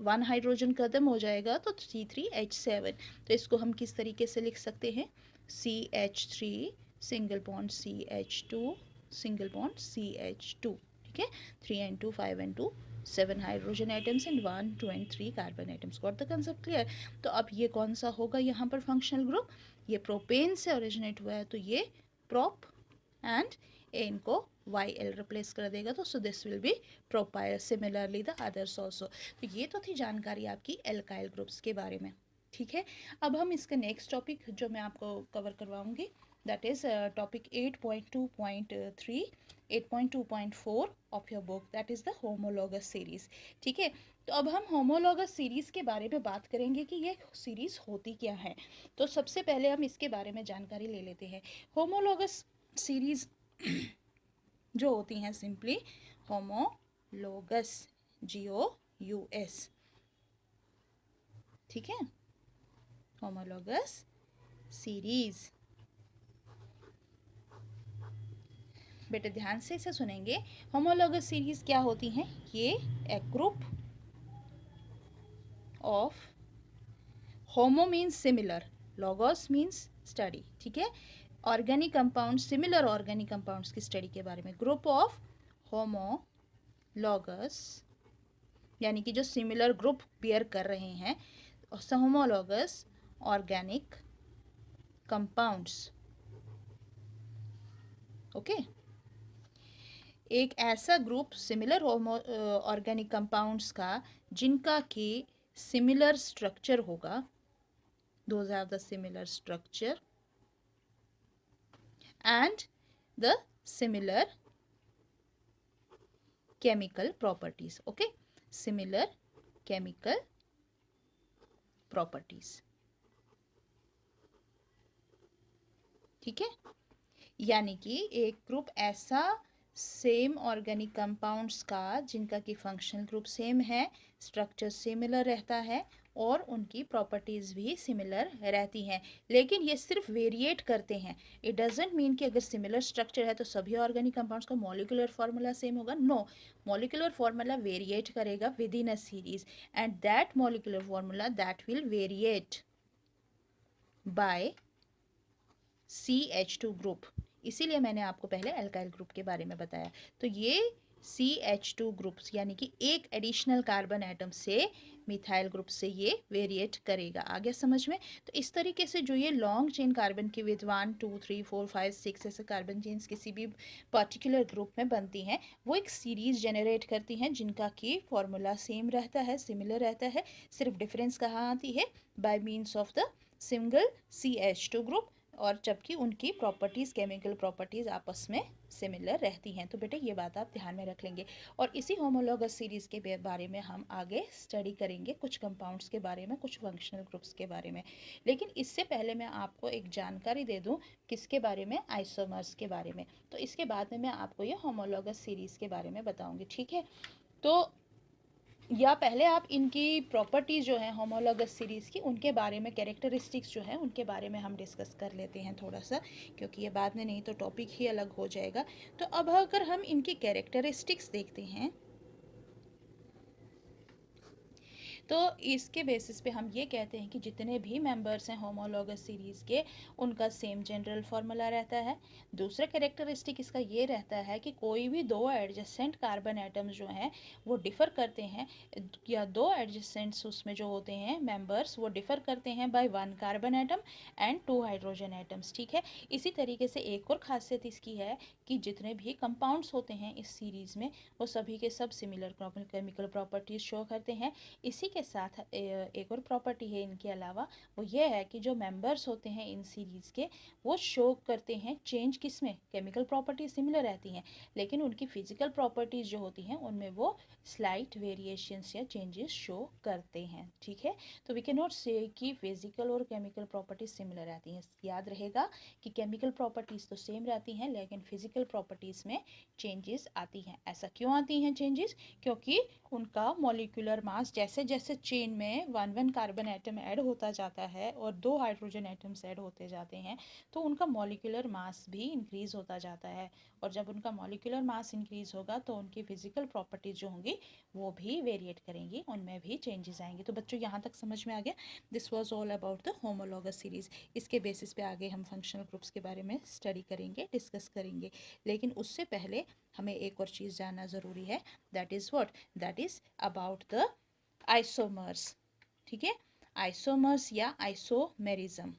1 हाइड्रोजन खत्म हो जाएगा तो C3H7। तो इसको हम किस तरीके से लिख सकते हैं, CH3 single bond CH2 single bond CH2, ठीक है। 3n2 5n2 7 hydrogen atoms and 1 2 and 3 carbon atoms. Got the concept clear. तो अब ये कौन सा होगा यहाँ पर फंक्शनल ग्रुप, ये प्रोपेन से ओरिजिनेट हुआ है तो ये प्रोप एंड एन को YL रिप्लेस कर देगा तो so this will be propyl, similarly the others also. तो ये तो थी जानकारी आपकी एल्काइल ग्रुप्स के बारे में, ठीक है। अब हम इसका नेक्स्ट टॉपिक जो मैं आपको कवर करवाऊंगी that is topic 8.2.3, 8.2.4 of your book that is the homologous series, ठीक है। तो अब हम होमोलॉगस सीरीज के बारे में बात करेंगे कि ये सीरीज होती क्या है। तो सबसे पहले हम इसके बारे में जानकारी ले लेते हैं। होमोलॉगस सीरीज जो होती हैं सिंपली होमोलोगस, GOUS, ठीक है। होमोलोगस सीरीज, बेटे ध्यान से इसे सुनेंगे। होमोलोगस सीरीज क्या होती हैं, ये A group of, homo means similar, logos means study, ठीक है। Organic compound, similar organic compounds की स्टडी के बारे में। ग्रुप ऑफ होमोलॉगस यानी कि जो सिमिलर ग्रुप बियर कर रहे हैं, होमोलॉगस ऑर्गेनिक कंपाउंड्स, ओके। एक ऐसा ग्रुप सिमिलर ऑर्गेनिक कंपाउंड्स का जिनका कि सिमिलर स्ट्रक्चर होगा, those are the similar structure and the similar chemical properties, okay, similar chemical properties, ठीक है। यानी कि एक ग्रुप ऐसा सेम ऑर्गेनिक कंपाउंड्स का जिनका कि फंक्शनल ग्रुप सेम है, स्ट्रक्चर सिमिलर रहता है और उनकी प्रॉपर्टीज़ भी सिमिलर रहती हैं, लेकिन ये सिर्फ वेरिएट करते हैं। इट डजेंट मीन कि अगर सिमिलर स्ट्रक्चर है तो सभी ऑर्गेनिक कंपाउंड्स का मॉलिक्यूलर फार्मूला सेम होगा, नो। मॉलिक्यूलर फार्मूला वेरिएट करेगा within a series and that molecular formula that will variate by CH2 group, इसीलिए मैंने आपको पहले एल्काइल ग्रुप के बारे में बताया। तो ये CH2 ग्रुप्स यानी कि एक एडिशनल कार्बन एटम से मिथाइल ग्रुप से ये वेरिएट करेगा। आगे समझ में? तो इस तरीके से जो ये लॉन्ग चेन कार्बन की विद 1 2 3 4 5 6 ऐसे कार्बन चेन्स किसी भी पर्टिकुलर ग्रुप में बनती हैं, वो एक सीरीज जनरेट करती हैं जिनका कि फॉर्मूला सेम रहता है, सिमिलर रहता है। सिर्फ डिफरेंस कहाँ आती है? Bye means of the single CH2 group, और जबकि उनकी प्रॉपर्टीज़, केमिकल प्रॉपर्टीज़ आपस में सिमिलर रहती हैं। तो बेटे ये बात आप ध्यान में रख लेंगे। और इसी होमोलॉगस सीरीज़ के बारे में हम आगे स्टडी करेंगे, कुछ कंपाउंड्स के बारे में, कुछ फंक्शनल ग्रुप्स के बारे में। लेकिन इससे पहले मैं आपको एक जानकारी दे दूं, किसके बारे में? आइसोमर्स के बारे में। तो इसके बाद में मैं आपको ये होमोलॉगस सीरीज़ के बारे में बताऊँगी, ठीक है? तो या पहले आप इनकी प्रॉपर्टीज़ जो है होमोलॉगस सीरीज़ की, उनके बारे में, कैरेक्टरिस्टिक्स जो है उनके बारे में हम डिस्कस कर लेते हैं थोड़ा सा, क्योंकि ये बाद में नहीं तो टॉपिक ही अलग हो जाएगा। तो अब अगर हम इनकी कैरेक्टरिस्टिक्स देखते हैं तो इसके बेसिस पे हम ये कहते हैं कि जितने भी मेंबर्स हैं होमोलॉगस सीरीज़ के, उनका सेम जनरल फार्मूला रहता है। दूसरा कैरेक्टरिस्टिक इसका ये रहता है कि कोई भी दो एडजेसेंट कार्बन एटम्स जो हैं वो डिफ़र करते हैं, या दो एडजेसेंट्स उसमें जो होते हैं मेंबर्स वो डिफ़र करते हैं by 1 carbon atom and 2 hydrogen atoms, ठीक है। इसी तरीके से एक और खासियत इसकी है कि जितने भी कंपाउंड्स होते हैं इस सीरीज़ में, वो सभी के सब सिमिलर केमिकल प्रॉपर्टीज़ शो करते हैं। इसी के साथ एक और प्रॉपर्टी है इनके अलावा, वो ये है कि जो मेंबर्स होते हैं इन सीरीज़ के, वो शो करते हैं चेंज किस में? केमिकल प्रॉपर्टीज सिमिलर रहती हैं, लेकिन उनकी फिजिकल प्रॉपर्टीज़ जो होती हैं उनमें वो स्लाइट वेरिएशंस या चेंजेस शो करते हैं, ठीक है। तो वी कैन नॉट से कि फिजिकल और केमिकल प्रॉपर्टीज सिमिलर रहती हैं। याद रहेगा कि केमिकल प्रॉपर्टीज़ तो सेम रहती हैं, लेकिन फिजिकल प्रॉपर्टीज़ में चेंजेस आती हैं। ऐसा क्यों आती हैं चेंजेस? क्योंकि उनका मॉलिक्यूलर मास जैसे जैसे चेन में 1 कार्बन एटम ऐड होता जाता है और 2 हाइड्रोजन एटम्स ऐड होते जाते हैं, तो उनका मॉलिक्यूलर मास भी इंक्रीज होता जाता है। और जब उनका मॉलिक्यूलर मास इंक्रीज होगा तो उनकी फिजिकल प्रॉपर्टीज जो होंगी वो भी वेरिएट करेंगी, उनमें भी चेंजेस आएंगे। तो बच्चों यहाँ तक समझ में आ गया? This was all about the homologous series. इसके बेसिस पे आगे हम फंक्शनल ग्रुप्स के बारे में स्टडी करेंगे, डिस्कस करेंगे। लेकिन उससे पहले हमें एक और चीज़ जानना ज़रूरी है, that is what? That is about the isomers, ठीक है। आइसोमर्स या आइसोमेरिज्म।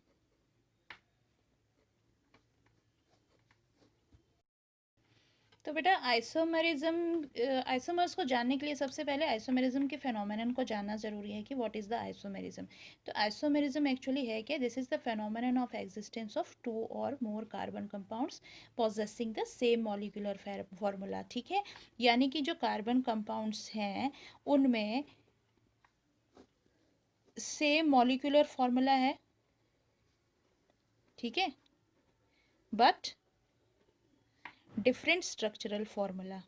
तो बेटा आइसोमर्स को जानने के लिए सबसे पहले आइसोमेरिज्म के फेनोमेनन को जानना जरूरी है कि व्हाट इज द आइसोमेरिज्म। तो आइसोमेरिज्म एक्चुअली है क्या? This is the phenomenon of existence of 2 और more carbon compounds possessing the same molecular formula, ठीक है। यानी कि जो कार्बन कंपाउंड्स हैं उनमें सेम मॉलिक्यूलर फार्मूला है, ठीक है, but different structural formula,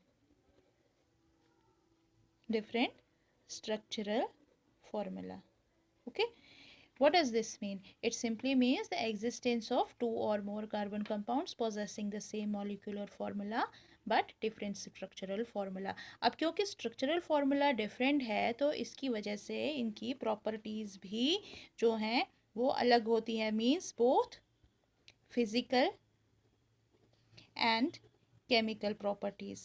different structural formula, okay. What does this mean? It simply means the existence of 2 or more carbon compounds possessing the same molecular formula but different structural formula. अब क्योंकि structural formula different है तो इसकी वजह से इनकी properties भी जो हैं वो अलग होती हैं, means both physical and chemical properties।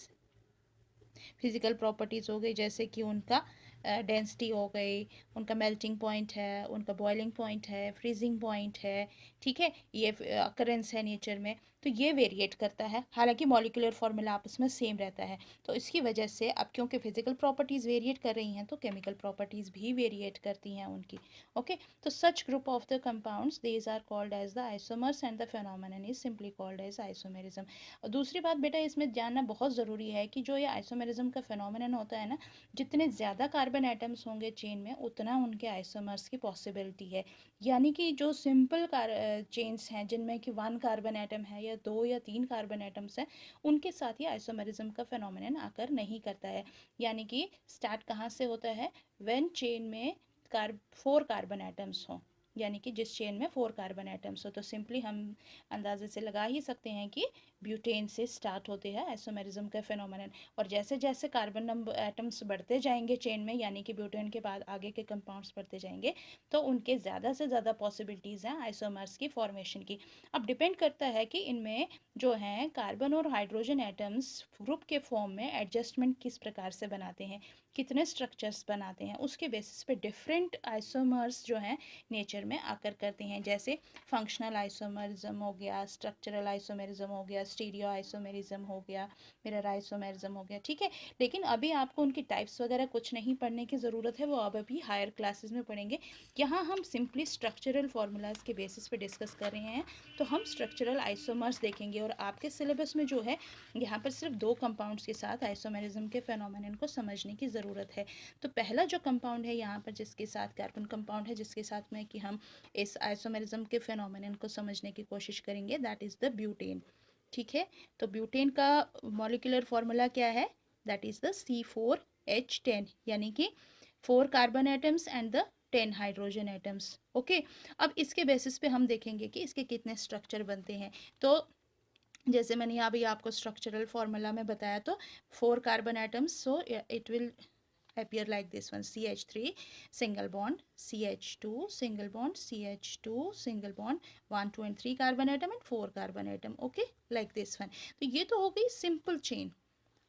Physical properties हो गई जैसे कि उनका डेंसिटी हो गई, उनका मेल्टिंग पॉइंट है, उनका बॉइलिंग पॉइंट है, फ्रीजिंग पॉइंट है, ठीक है, ये अकरेंस है नेचर में, तो ये वेरिएट करता है। हालांकि मॉलिक्यूलर फार्मूला आपस में सेम रहता है। तो इसकी वजह से अब क्योंकि फिजिकल प्रॉपर्टीज़ वेरिएट कर रही हैं तो केमिकल प्रॉपर्टीज़ भी वेरिएट करती हैं उनकी, ओके। तो such group of the compounds these are called as the isomers and the phenomenon is simply called as isomerism. और दूसरी बात बेटा इसमें जानना बहुत ज़रूरी है कि जो ये आइसोमेरिज्म का फेनोमेनन होता है ना, जितने ज़्यादा कार्बन एटम्स होंगे चेन में उतना उनके आइसोमर्स की पॉसिबिलिटी है। यानी कि जो सिंपल चेन्स हैं जिनमें कि 1 कार्बन एटम है या 2 या 3 कार्बन एटम्स हैं, उनके साथ ही आइसोमेरिज्म का फेनोमेनन आकर नहीं करता है। यानी कि स्टार्ट कहाँ से होता है? व्हेन चेन में 4 कार्बन एटम्स हों, यानी कि जिस चेन में 4 कार्बन एटम्स हो। तो सिंपली हम अंदाजे से लगा ही सकते हैं कि ब्यूटेन से स्टार्ट होते हैं आइसोमेरिज्म का फेनोमेनन। और जैसे जैसे कार्बन नंबर एटम्स बढ़ते जाएंगे चेन में, यानी कि ब्यूटेन के बाद आगे के कंपाउंड्स बढ़ते जाएंगे, तो उनके ज़्यादा से ज़्यादा पॉसिबिलिटीज़ हैं आइसोमर्स की फॉर्मेशन की। अब डिपेंड करता है कि इनमें जो हैं कार्बन और हाइड्रोजन एटम्स ग्रुप के फॉर्म में एडजस्टमेंट किस प्रकार से बनाते हैं, कितने स्ट्रक्चर्स बनाते हैं, उसके बेसिस पे डिफरेंट आइसोमर्स जो हैं नेचर में आकर करते हैं। जैसे फंक्शनल आइसोमेरिज्म हो गया, स्ट्रक्चरल आइसोमेरिज्म हो गया, स्टीरियो आइसोमेरिज्म हो गया, मिरर आइसोमेरिज्म हो गया, ठीक है। लेकिन अभी आपको उनकी टाइप्स वगैरह कुछ नहीं पढ़ने की ज़रूरत है, वो अब अभी हायर क्लासेस में पढ़ेंगे। यहाँ हम सिंपली स्ट्रक्चरल फार्मूलाज के बेसिस पे डिस्कस कर रहे हैं, तो हम स्ट्रक्चरल आइसोमर्स देखेंगे। और आपके सिलेबस में जो है यहाँ पर सिर्फ 2 कंपाउंड्स के साथ आइसोमेरिज्म के फेनोमेनन को समझने की ज़रूरत है। तो पहला जो कंपाउंड है यहाँ पर जिसके साथ कार्बन कंपाउंड है, जिसके साथ में कि हम इस आइसोमेरिज्म के फेनोमेनन को समझने की कोशिश करेंगे, दैट इज़ द ब्यूटेन। ठीक है, तो ब्यूटेन का मॉलिक्यूलर फॉर्मूला क्या है, दैट इज़ द C4H10, यानी कि 4 carbon atoms and the 10 hydrogen atoms. Okay, अब इसके बेसिस पे हम देखेंगे कि इसके कितने स्ट्रक्चर बनते हैं। तो जैसे मैंने अभी आपको स्ट्रक्चरल फार्मूला में बताया, तो 4 carbon atoms, so it will appear like this one: CH3 single bond, CH2 single bond, CH2 single bond, 1 2 and 3 carbon atom and 4 carbon atom, okay, like this one। तो ये तो हो गई simple chain,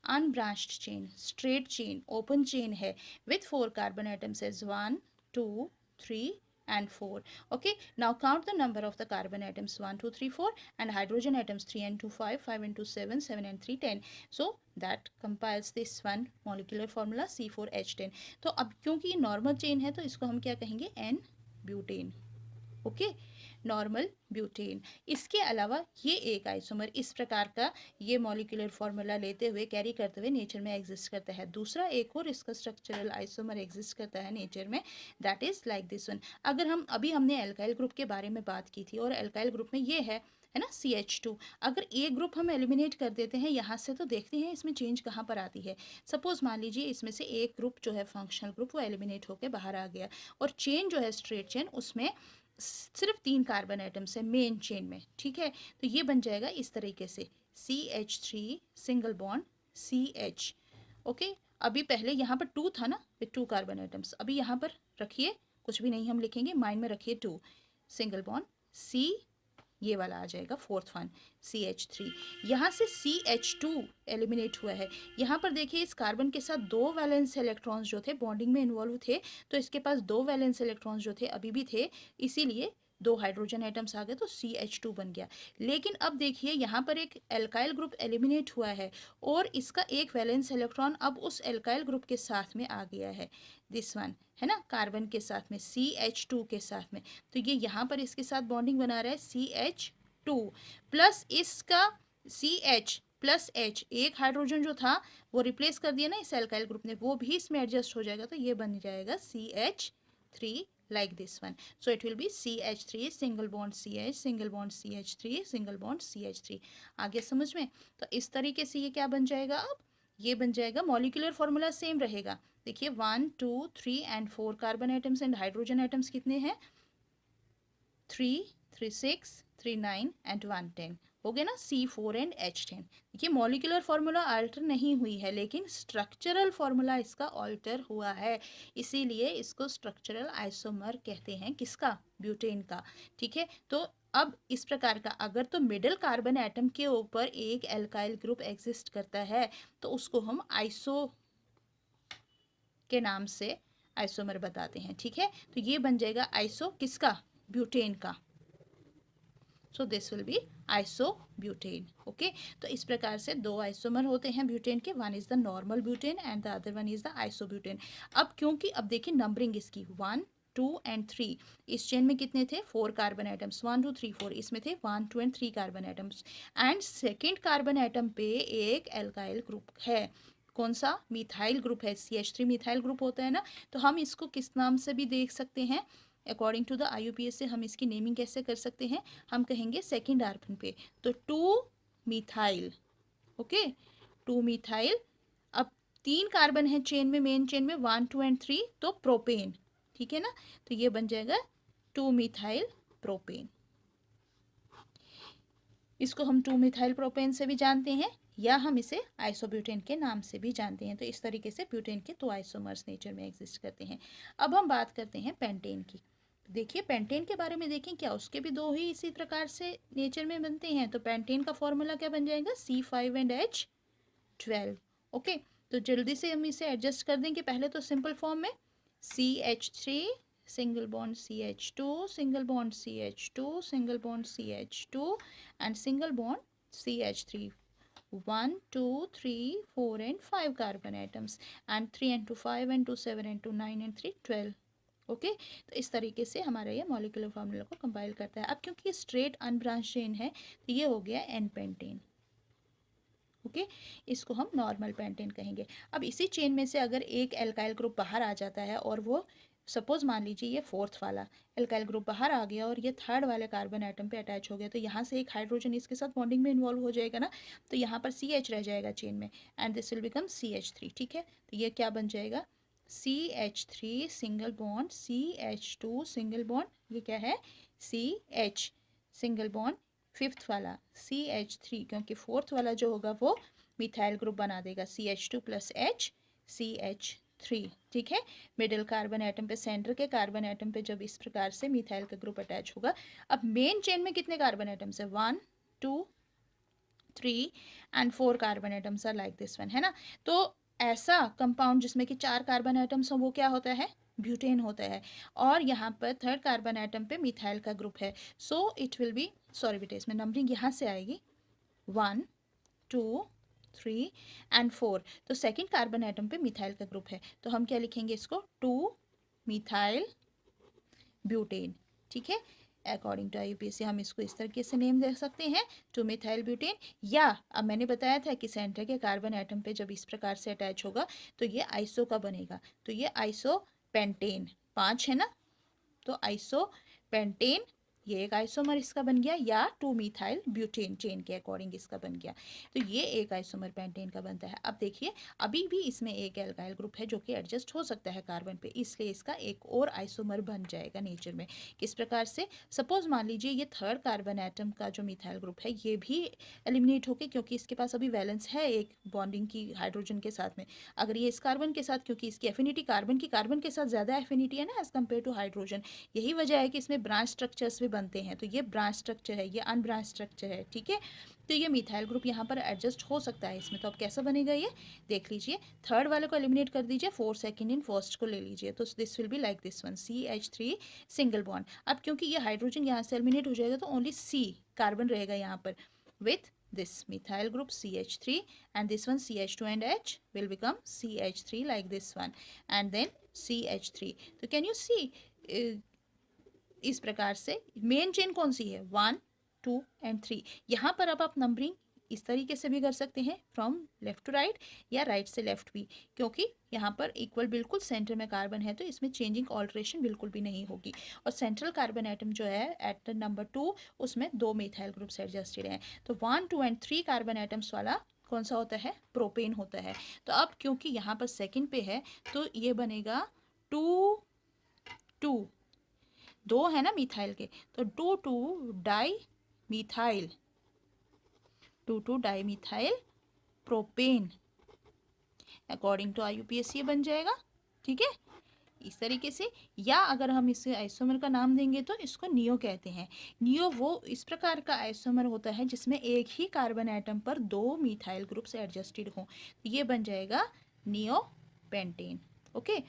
unbranched chain, straight chain, open chain है with 4 carbon atoms as 1 2 3 and 4। okay, now count the number of the carbon atoms: 1 2 3 4, and hydrogen atoms: 3 and 2 5, 5 and 2 7, 7 and 3 10। so that compiles this one molecular formula C4H10। तो अब क्योंकि ये normal chain है तो इसको हम क्या कहेंगे, n butane. Okay, normal butane. इसके अलावा ये एक आइसोमर इस प्रकार का ये मॉलिक्यूलर फार्मूला लेते हुए, कैरी करते हुए नेचर में एग्जिस्ट करता है। दूसरा एक और इसका स्ट्रक्चरल आइसोमर एग्जिस्ट करता है नेचर में, that is like this one. अगर हम अभी हमने एल्काइल ग्रुप के बारे में बात की थी, और एल्काइल ग्रुप में ये है ना CH2। अगर ए ग्रुप हम एलिमिनेट कर देते हैं यहाँ से, तो देखते हैं इसमें चेंज कहाँ पर आती है। सपोज मान लीजिए इसमें से एक ग्रुप जो है फंक्शनल ग्रुप, वो एलिमिनेट होकर बाहर आ गया, और चेन जो है स्ट्रेट चेन, उसमें सिर्फ 3 कार्बन एटम्स है मेन चेन में। ठीक है, तो ये बन जाएगा इस तरीके से CH3 single bond CH। Okay, अभी पहले यहाँ पर 2 था ना विथ 2 कार्बन एटम्स, अभी यहाँ पर रखिए, कुछ भी नहीं हम लिखेंगे, माइंड में रखिए 2 सिंगल बॉन्ड C, ये वाला आ जाएगा फोर्थ वन CH3। यहाँ से CH2 एलिमिनेट हुआ है। यहाँ पर देखिए इस कार्बन के साथ 2 वैलेंस इलेक्ट्रॉन्स जो थे बॉन्डिंग में इन्वॉल्व थे, तो इसके पास 2 वैलेंस इलेक्ट्रॉन्स जो थे अभी भी थे, इसीलिए 2 हाइड्रोजन एटम्स आ गए, तो CH2 बन गया। लेकिन अब देखिए यहाँ पर एक एल्काइल ग्रुप एलिमिनेट हुआ है, और इसका एक वैलेंस इलेक्ट्रॉन अब उस एल्काइल ग्रुप के साथ में आ गया है, दिस वन है ना, कार्बन के साथ में, CH2 के साथ में। तो ये यहाँ पर इसके साथ बॉन्डिंग बना रहा है CH2 प्लस इसका CH प्लस H, एक हाइड्रोजन जो था वो रिप्लेस कर दिया ना इस एल्काइल ग्रुप ने, वो भी इसमें एडजस्ट हो जाएगा, तो ये बन जाएगा CH3 like this one। so it will be CH3 single bond CH single bond CH3 single bond CH3। आगे समझ में? तो इस तरीके से ये क्या बन जाएगा, अब ये बन जाएगा, मॉलिक्यूलर फॉर्मूला सेम रहेगा। देखिए 1 2 3 and 4 carbon atoms and hydrogen atoms कितने हैं, 3 3 6 3 9 एंड 1 10 हो गए ना, C4 एंड H10। देखिए मॉलिक्यूलर फार्मूला अल्टर नहीं हुई है, लेकिन स्ट्रक्चरल फार्मूला इसका अल्टर हुआ है, इसीलिए इसको स्ट्रक्चरल आइसोमर कहते हैं, किसका, ब्यूटेन का। ठीक है, तो अब इस प्रकार का अगर तो मिडिल कार्बन एटम के ऊपर एक एल्काइल ग्रुप एग्जिस्ट करता है, तो उसको हम आइसो के नाम से आइसोमर बताते हैं। ठीक है, तो ये बन जाएगा आइसो किसका, ब्यूटेन का। So this will be isobutane. Okay, तो इस प्रकार से 2 आइसोमर होते हैं ब्यूटेन के, one is the normal butane and the other one is the isobutane. अब क्योंकि अब देखिए नंबरिंग इसकी 1 2 एंड 3, इस चेन में कितने थे, 4 कार्बन एटम्स, 1 2 3 4, इसमें थे 1 2 and 3 carbon atoms, and second carbon atom पे एक एल्काइल ग्रुप है, कौन सा, मिथाइल ग्रुप है, CH3 मिथाइल ग्रुप होता है ना। तो हम इसको किस नाम से भी देख सकते हैं, अकॉर्डिंग टू द IUPAC से हम इसकी नेमिंग कैसे कर सकते हैं, हम कहेंगे सेकेंड कार्बन पे तो 2 मिथाइल। Okay, 2 methyl. अब 3 कार्बन है चेन में, मेन चेन में 1 2 एंड 3, तो प्रोपेन। ठीक है ना, तो ये बन जाएगा 2 मिथाइल प्रोपेन। इसको हम 2 मिथाइल प्रोपेन से भी जानते हैं या हम इसे आइसोब्यूटेन के नाम से भी जानते हैं। तो इस तरीके से ब्यूटेन के 2 आइसोमर्स नेचर में एग्जिस्ट करते हैं। अब हम बात करते हैं पेंटेन की। देखिए पेंटेन के बारे में देखें, क्या उसके भी 2 ही इसी प्रकार से नेचर में बनते हैं। तो पेंटेन का फॉर्मूला क्या बन जाएगा, C5 एंड H12। ओके, तो जल्दी से हम इसे एडजस्ट कर देंगे। पहले तो सिंपल फॉर्म में CH3 single bond CH2 single bond CH2 single bond CH2 and single bond CH3। 1 2 3 4 and 5 carbon atoms and 3 and 2 5 and 2 7 and 2 9 and 3 12। Okay, तो इस तरीके से हमारा ये मॉलिक्यूलर फार्मूला को कंपाइल करता है। अब क्योंकि ये स्ट्रेट अनब्रांच चेन है तो ये हो गया एन पेंटेन। ओके, इसको हम नॉर्मल पेंटेन कहेंगे। अब इसी चेन में से अगर एक एल्काइल ग्रुप बाहर आ जाता है और वो सपोज मान लीजिए ये फोर्थ वाला एल्काइल ग्रुप बाहर आ गया और ये थर्ड वाले कार्बन एटम पे अटैच हो गया, तो यहाँ से एक हाइड्रोजन इसके साथ बॉन्डिंग में इन्वॉल्व हो जाएगा ना, तो यहाँ पर CH रह जाएगा चेन में and this will become CH3। ठीक है, तो ये क्या बन जाएगा, CH3 single bond CH2 single bond, ये क्या है CH सिंगल बॉन्ड फिफ्थ वाला CH3, क्योंकि फोर्थ वाला जो होगा वो मिथाइल ग्रुप बना देगा CH2 प्लस H CH3। ठीक है, मिडिल कार्बन एटम पे, सेंटर के कार्बन एटम पे जब इस प्रकार से मिथाइल का ग्रुप अटैच होगा। अब मेन चेन में कितने कार्बन एटम्स है, 1 2 3 and 4 carbon atoms are like this one, है ना। तो ऐसा कंपाउंड जिसमें कि 4 कार्बन एटम्स हो वो क्या होता है, ब्यूटेन होता है। और यहाँ पर थर्ड कार्बन एटम पे मिथाइल का ग्रुप है, so it will be, sorry बेटा इसमें नंबरिंग यहाँ से आएगी 1 2 3 एंड 4। तो सेकंड कार्बन एटम पे मिथाइल का ग्रुप है, तो हम क्या लिखेंगे इसको, 2 मिथाइल ब्यूटेन। ठीक है, अकॉर्डिंग टू IUPAC हम इसको इस तरीके से नेम दे सकते हैं 2 मिथाइल ब्यूटेन। या अब मैंने बताया था कि सेंटर के कार्बन एटम पे जब इस प्रकार से अटैच होगा तो ये आइसो का बनेगा, तो ये आइसो पेंटेन, 5 है ना, तो आइसो पेंटेन ये एक आइसोमर इसका बन गया, या 2 मिथाइल ब्यूटेन चेन के अकॉर्डिंग इसका बन गया, तो ये एक आइसोमर पेंटेन का बनता है। अब देखिए अभी भी इसमें एक एल्काइल ग्रुप है जो कि एडजस्ट हो सकता है कार्बन पे, इसलिए इसका एक और आइसोमर बन जाएगा नेचर में। किस प्रकार से, सपोज मान लीजिए ये थर्ड कार्बन एटम का जो मिथाइल ग्रुप है ये भी एलिमिनेट होके, क्योंकि इसके पास अभी वैलेंस है एक बॉन्डिंग की हाइड्रोजन के साथ में, अगर ये इस कार्बन के साथ, क्योंकि इसकी एफिनिटी कार्बन की कार्बन के साथ ज़्यादा एफिनिटी है ना एज कम्पेयर टू हाइड्रोजन, यही वजह है कि इसमें ब्रांच स्ट्रक्चर्स भी बनते हैं। तो ये ब्रांच स्ट्रक्चर है, ये अनब्रांच स्ट्रक्चर है। ठीक है, तो ये मिथाइल ग्रुप यहाँ पर एडजस्ट हो सकता है इसमें। तो अब कैसा बनेगा ये देख लीजिए, थर्ड वाले को एलिमिनेट कर दीजिए, 4 सेकेंड इन फर्स्ट को ले लीजिए, तो this will be like this one CH3 single bond. अब क्योंकि ये हाइड्रोजन यहाँ से एलिमिनेट हो जाएगा तो ओनली C कार्बन रहेगा यहाँ पर with this methyl group CH3 and this one CH2 and H will become CH3 like this one and then CH3। तो can you see इस प्रकार से मेन चेन कौन सी है, 1 2 एंड 3। यहाँ पर अब आप नंबरिंग इस तरीके से भी कर सकते हैं फ्रॉम लेफ्ट टू राइट या राइट से लेफ्ट भी, क्योंकि यहाँ पर इक्वल बिल्कुल सेंटर में कार्बन है तो इसमें चेंजिंग ऑल्ट्रेशन बिल्कुल भी नहीं होगी। और सेंट्रल कार्बन एटम जो है एट नंबर 2 उसमें 2 मिथाइल ग्रुप्स एडजस्टेड हैं, तो 1 2 एंड 3 कार्बन एटम्स वाला कौन सा होता है, प्रोपेन होता है। तो अब क्योंकि यहाँ पर सेकेंड पे है तो ये बनेगा 2 2, 2 है ना मिथाइल के, तो 2 2 dimethyl, 2 2 dimethyl propane according to IUPAC ये बन जाएगा। ठीक है, इस तरीके से। या अगर हम इसे आइसोमर का नाम देंगे तो इसको नियो कहते हैं। नियो वो इस प्रकार का आइसोमर होता है जिसमें एक ही कार्बन एटम पर 2 मिथाइल ग्रुप्स एडजस्टेड हों, तो ये बन जाएगा नियो पेंटेन। ओके।